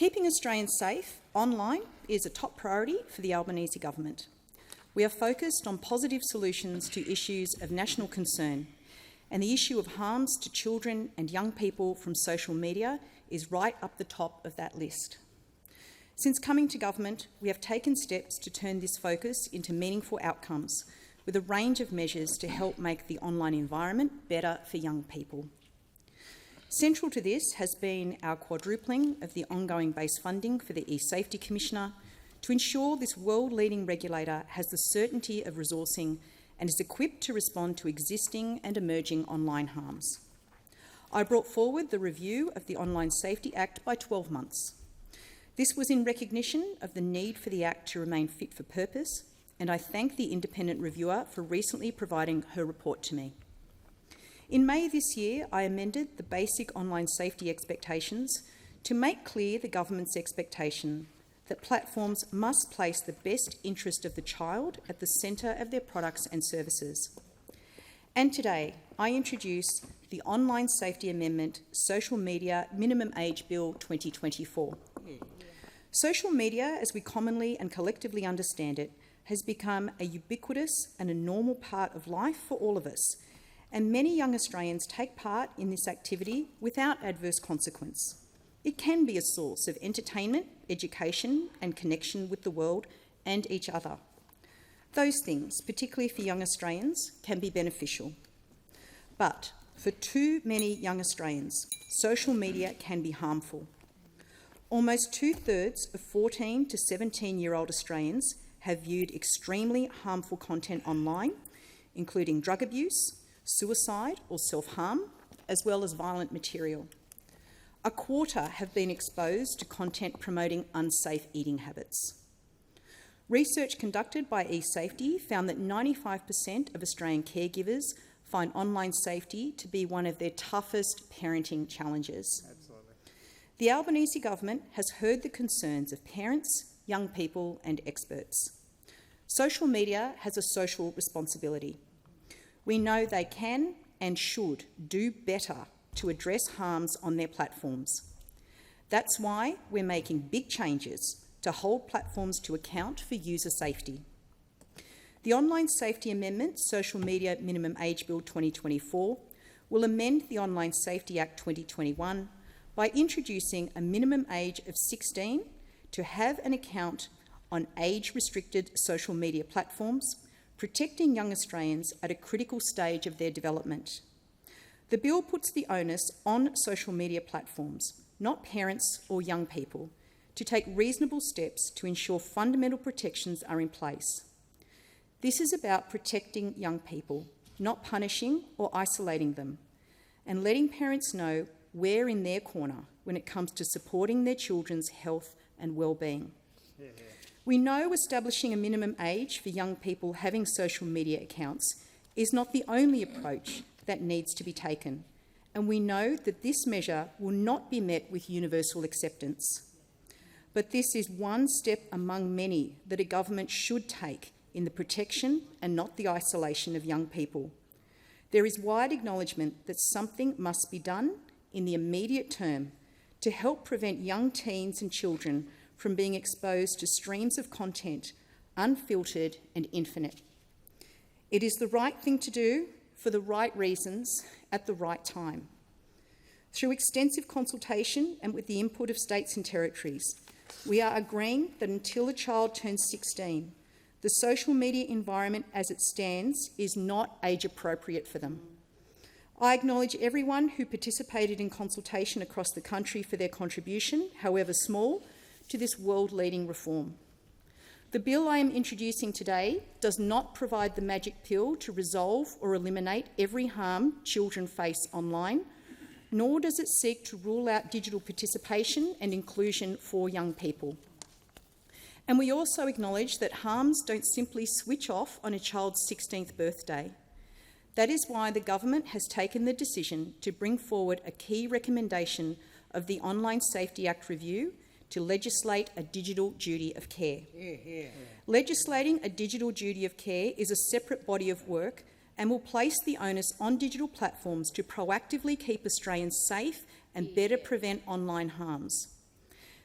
Keeping Australians safe online is a top priority for the Albanese government. We are focused on positive solutions to issues of national concern, and the issue of harms to children and young people from social media is right up the top of that list. Since coming to government, we have taken steps to turn this focus into meaningful outcomes with a range of measures to help make the online environment better for young people. Central to this has been our quadrupling of the ongoing base funding for the eSafety Commissioner to ensure this world-leading regulator has the certainty of resourcing and is equipped to respond to existing and emerging online harms. I brought forward the review of the Online Safety Act by 12 months. This was in recognition of the need for the Act to remain fit for purpose, and I thank the independent reviewer for recently providing her report to me. In May this year, I amended the basic online safety expectations to make clear the government's expectation that platforms must place the best interest of the child at the centre of their products and services. And today, I introduce the Online Safety Amendment Social Media Minimum Age Bill 2024. Social media, as we commonly and collectively understand it, has become a ubiquitous and a normal part of life for all of us, and many young Australians take part in this activity without adverse consequence. It can be a source of entertainment, education and connection with the world and each other. Those things, particularly for young Australians, can be beneficial. But for too many young Australians, social media can be harmful. Almost 2/3 of 14 to 17-year-old Australians have viewed extremely harmful content online, including drug abuse, suicide or self-harm, as well as violent material. 1/4 have been exposed to content promoting unsafe eating habits. Research conducted by eSafety found that 95% of Australian caregivers find online safety to be one of their toughest parenting challenges. Absolutely. The Albanese government has heard the concerns of parents, young people and experts. Social media has a social responsibility. We know they can and should do better to address harms on their platforms. That's why we're making big changes to hold platforms to account for user safety. The Online Safety Amendment Social Media Minimum Age Bill 2024 will amend the Online Safety Act 2021 by introducing a minimum age of 16 to have an account on age-restricted social media platforms, protecting young Australians at a critical stage of their development. The bill puts the onus on social media platforms, not parents or young people, to take reasonable steps to ensure fundamental protections are in place. This is about protecting young people, not punishing or isolating them, and letting parents know we're in their corner when it comes to supporting their children's health and well-being. We know establishing a minimum age for young people having social media accounts is not the only approach that needs to be taken, and we know that this measure will not be met with universal acceptance. But this is one step among many that a government should take in the protection and not the isolation of young people. There is wide acknowledgement that something must be done in the immediate term to help prevent young teens and children from being exposed to streams of content, unfiltered and infinite. It is the right thing to do for the right reasons at the right time. Through extensive consultation and with the input of states and territories, we are agreeing that until a child turns 16, the social media environment as it stands is not age-appropriate for them. I acknowledge everyone who participated in consultation across the country for their contribution, however small, to this world-leading reform. The bill I am introducing today does not provide the magic pill to resolve or eliminate every harm children face online, nor does it seek to rule out digital participation and inclusion for young people. And we also acknowledge that harms don't simply switch off on a child's 16th birthday. That is why the government has taken the decision to bring forward a key recommendation of the Online Safety Act review to legislate a digital duty of care. Legislating a digital duty of care is a separate body of work and will place the onus on digital platforms to proactively keep Australians safe and better prevent online harms.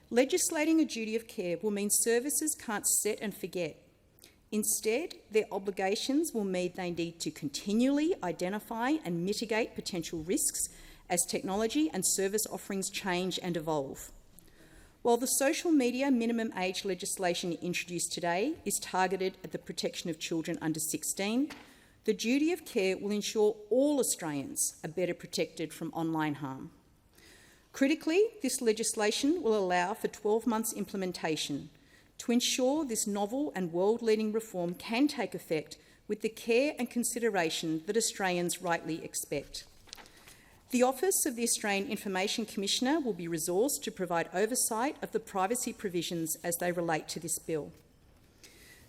Legislating a duty of care will mean services can't set and forget. Instead, their obligations will mean they need to continually identify and mitigate potential risks as technology and service offerings change and evolve. While the social media minimum age legislation introduced today is targeted at the protection of children under 16, the duty of care will ensure all Australians are better protected from online harm. Critically, this legislation will allow for 12 months implementation to ensure this novel and world-leading reform can take effect with the care and consideration that Australians rightly expect. The Office of the Australian Information Commissioner will be resourced to provide oversight of the privacy provisions as they relate to this bill.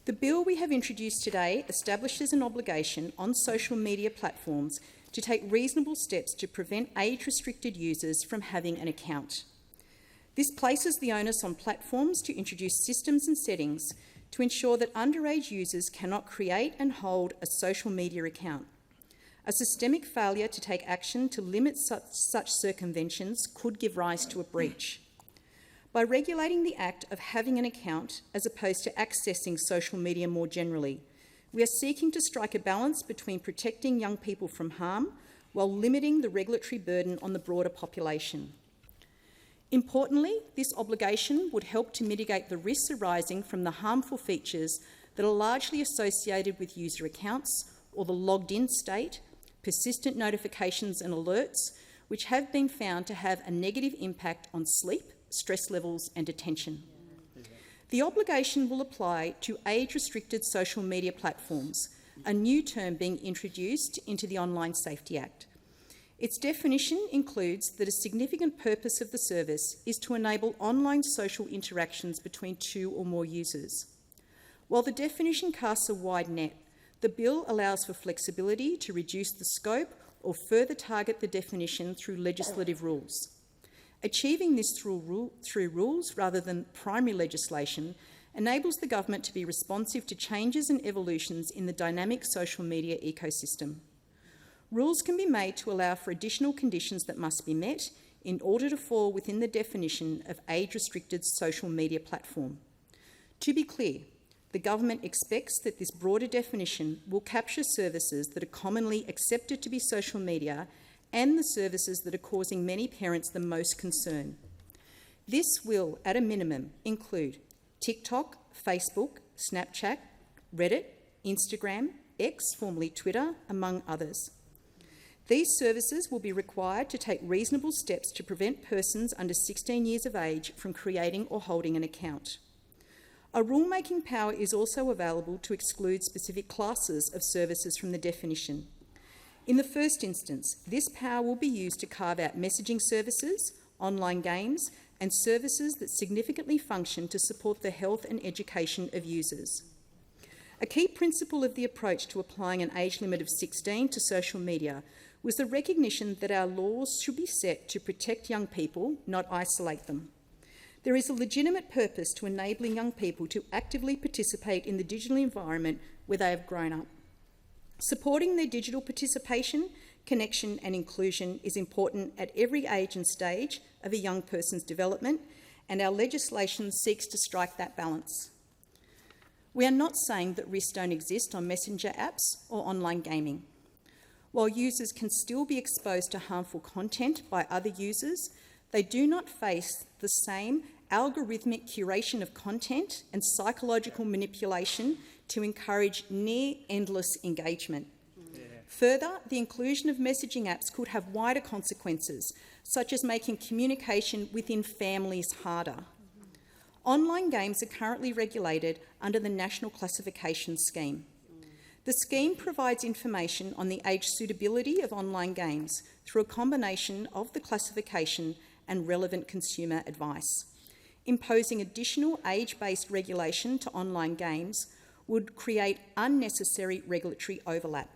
The bill we have introduced today establishes an obligation on social media platforms to take reasonable steps to prevent age-restricted users from having an account. This places the onus on platforms to introduce systems and settings to ensure that underage users cannot create and hold a social media account. A systemic failure to take action to limit such circumventions could give rise to a breach. By regulating the act of having an account as opposed to accessing social media more generally, we are seeking to strike a balance between protecting young people from harm while limiting the regulatory burden on the broader population. Importantly, this obligation would help to mitigate the risks arising from the harmful features that are largely associated with user accounts or the logged-in state, persistent notifications and alerts, which have been found to have a negative impact on sleep, stress levels and attention. The obligation will apply to age-restricted social media platforms, a new term being introduced into the Online Safety Act. Its definition includes that a significant purpose of the service is to enable online social interactions between two or more users. While the definition casts a wide net, the bill allows for flexibility to reduce the scope or further target the definition through legislative rules. Achieving this through rules rather than primary legislation enables the government to be responsive to changes and evolutions in the dynamic social media ecosystem. Rules can be made to allow for additional conditions that must be met in order to fall within the definition of age-restricted social media platform. To be clear, the government expects that this broader definition will capture services that are commonly accepted to be social media and the services that are causing many parents the most concern. This will, at a minimum, include TikTok, Facebook, Snapchat, Reddit, Instagram, X, formerly Twitter, among others. These services will be required to take reasonable steps to prevent persons under 16 years of age from creating or holding an account. A rulemaking power is also available to exclude specific classes of services from the definition. In the first instance, this power will be used to carve out messaging services, online games, and services that significantly function to support the health and education of users. A key principle of the approach to applying an age limit of 16 to social media was the recognition that our laws should be set to protect young people, not isolate them. There is a legitimate purpose to enabling young people to actively participate in the digital environment where they have grown up. Supporting their digital participation, connection and inclusion is important at every age and stage of a young person's development, and our legislation seeks to strike that balance. We are not saying that risks don't exist on messenger apps or online gaming. While users can still be exposed to harmful content by other users, they do not face the same algorithmic curation of content and psychological manipulation to encourage near-endless engagement. Further, the inclusion of messaging apps could have wider consequences, such as making communication within families harder. Online games are currently regulated under the National Classification Scheme. The scheme provides information on the age suitability of online games through a combination of the classification and relevant consumer advice. Imposing additional age-based regulation to online games would create unnecessary regulatory overlap.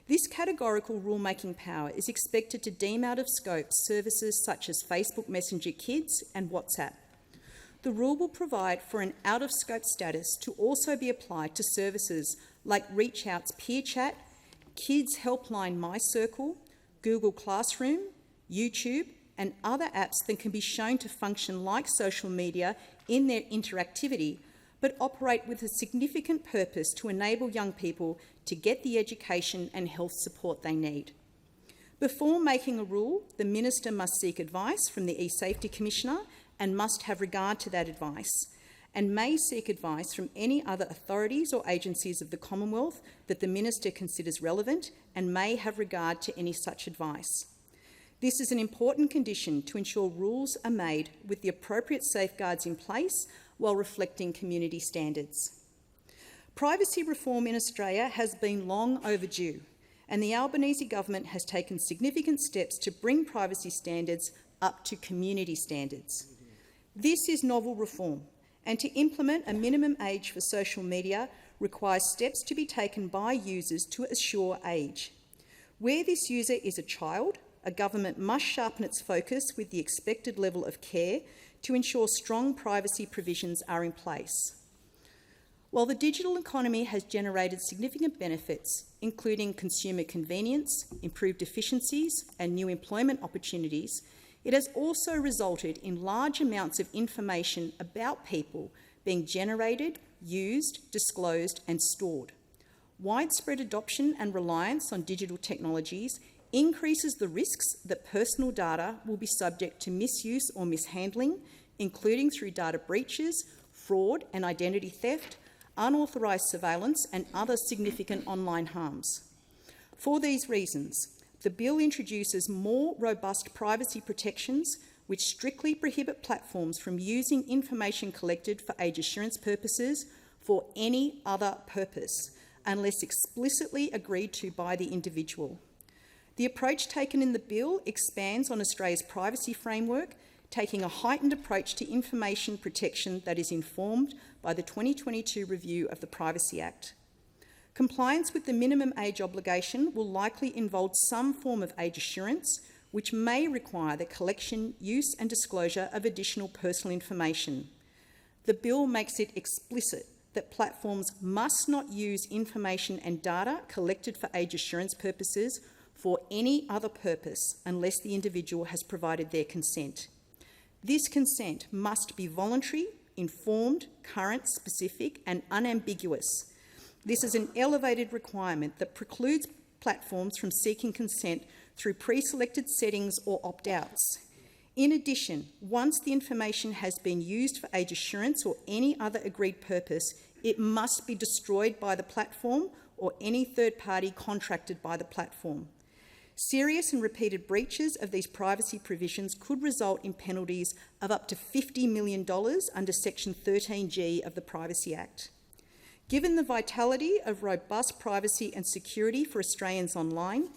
This categorical rulemaking power is expected to deem out of scope services such as Facebook Messenger Kids and WhatsApp. The rule will provide for an out-of-scope status to also be applied to services like Reach Out's Peer Chat, Kids Helpline My Circle, Google Classroom, YouTube and other apps that can be shown to function like social media in their interactivity, but operate with a significant purpose to enable young people to get the education and health support they need. Before making a rule, the Minister must seek advice from the E-Safety Commissioner and must have regard to that advice, and may seek advice from any other authorities or agencies of the Commonwealth that the Minister considers relevant and may have regard to any such advice. This is an important condition to ensure rules are made with the appropriate safeguards in place while reflecting community standards. Privacy reform in Australia has been long overdue, and the Albanese government has taken significant steps to bring privacy standards up to community standards. This is novel reform, and to implement a minimum age for social media requires steps to be taken by users to assure age. Where this user is a child, a government must sharpen its focus with the expected level of care to ensure strong privacy provisions are in place. While the digital economy has generated significant benefits, including consumer convenience, improved efficiencies and new employment opportunities, it has also resulted in large amounts of information about people being generated, used, disclosed and stored. Widespread adoption and reliance on digital technologies increases the risks that personal data will be subject to misuse or mishandling, including through data breaches, fraud and identity theft, unauthorised surveillance and other significant online harms. For these reasons, the bill introduces more robust privacy protections which strictly prohibit platforms from using information collected for age assurance purposes for any other purpose, unless explicitly agreed to by the individual. The approach taken in the bill expands on Australia's privacy framework, taking a heightened approach to information protection that is informed by the 2022 review of the Privacy Act. Compliance with the minimum age obligation will likely involve some form of age assurance, which may require the collection, use and disclosure of additional personal information. The bill makes it explicit that platforms must not use information and data collected for age assurance purposes for any other purpose unless the individual has provided their consent. This consent must be voluntary, informed, current, specific and unambiguous. This is an elevated requirement that precludes platforms from seeking consent through pre-selected settings or opt-outs. In addition, once the information has been used for age assurance or any other agreed purpose, it must be destroyed by the platform or any third party contracted by the platform. Serious and repeated breaches of these privacy provisions could result in penalties of up to $50 million under Section 13G of the Privacy Act. Given the vitality of robust privacy and security for Australians online,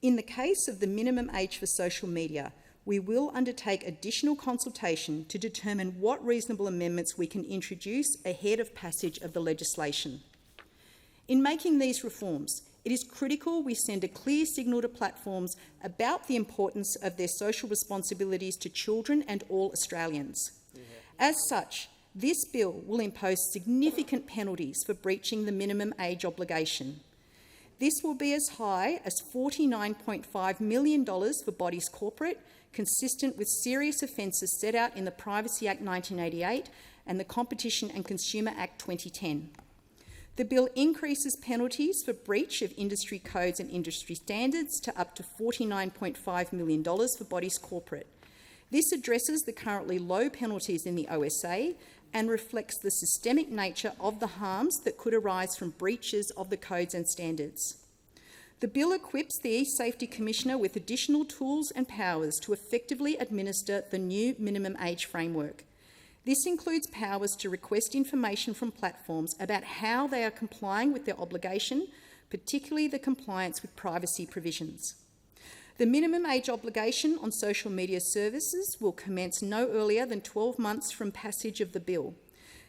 in the case of the minimum age for social media, we will undertake additional consultation to determine what reasonable amendments we can introduce ahead of passage of the legislation. In making these reforms, it is critical we send a clear signal to platforms about the importance of their social responsibilities to children and all Australians. As such, this bill will impose significant penalties for breaching the minimum age obligation. This will be as high as $49.5 million for bodies corporate, consistent with serious offences set out in the Privacy Act 1988 and the Competition and Consumer Act 2010. The bill increases penalties for breach of industry codes and industry standards to up to $49.5 million for bodies corporate. This addresses the currently low penalties in the OSA and reflects the systemic nature of the harms that could arise from breaches of the codes and standards. The bill equips the E-Safety Commissioner with additional tools and powers to effectively administer the new minimum age framework. This includes powers to request information from platforms about how they are complying with their obligation, particularly the compliance with privacy provisions. The minimum age obligation on social media services will commence no earlier than 12 months from passage of the bill.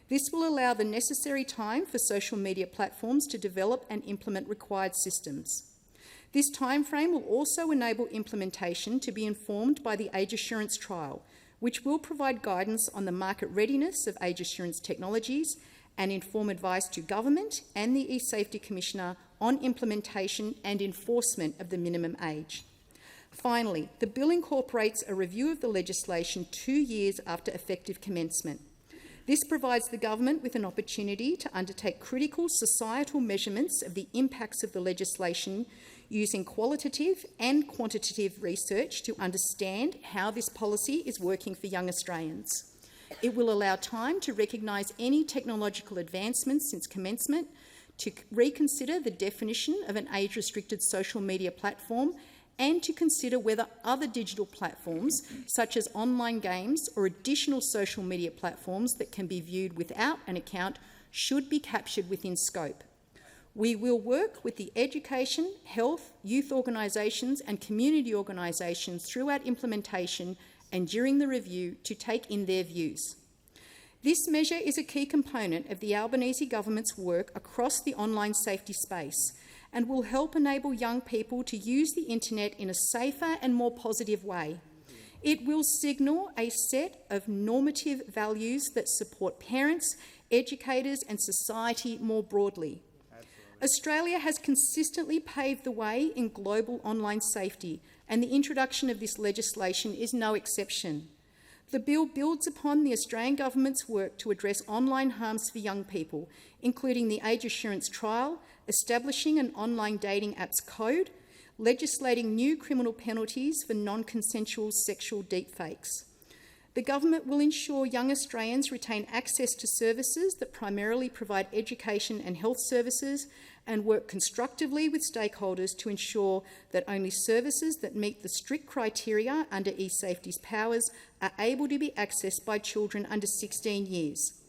This will allow the necessary time for social media platforms to develop and implement required systems. This timeframe will also enable implementation to be informed by the age assurance trial, which will provide guidance on the market readiness of age assurance technologies and inform advice to government and the E-Safety Commissioner on implementation and enforcement of the minimum age. Finally, the bill incorporates a review of the legislation 2 years after effective commencement. This provides the government with an opportunity to undertake critical societal measurements of the impacts of the legislation using qualitative and quantitative research to understand how this policy is working for young Australians. It will allow time to recognise any technological advancements since commencement, to reconsider the definition of an age-restricted social media platform, and to consider whether other digital platforms, such as online games or additional social media platforms that can be viewed without an account, should be captured within scope. We will work with the education, health, youth organisations and community organisations throughout implementation and during the review to take in their views. This measure is a key component of the Albanese government's work across the online safety space and will help enable young people to use the internet in a safer and more positive way. It will signal a set of normative values that support parents, educators and society more broadly. Australia has consistently paved the way in global online safety, and the introduction of this legislation is no exception. The bill builds upon the Australian Government's work to address online harms for young people, including the age assurance trial, establishing an online dating apps code, legislating new criminal penalties for non-consensual sexual deepfakes. The government will ensure young Australians retain access to services that primarily provide education and health services and work constructively with stakeholders to ensure that only services that meet the strict criteria under eSafety's powers are able to be accessed by children under 16 years.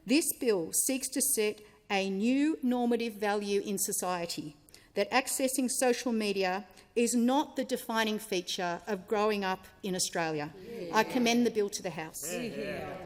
This bill seeks to set a new normative value in society, that accessing social media is not the defining feature of growing up in Australia. I commend the bill to the House.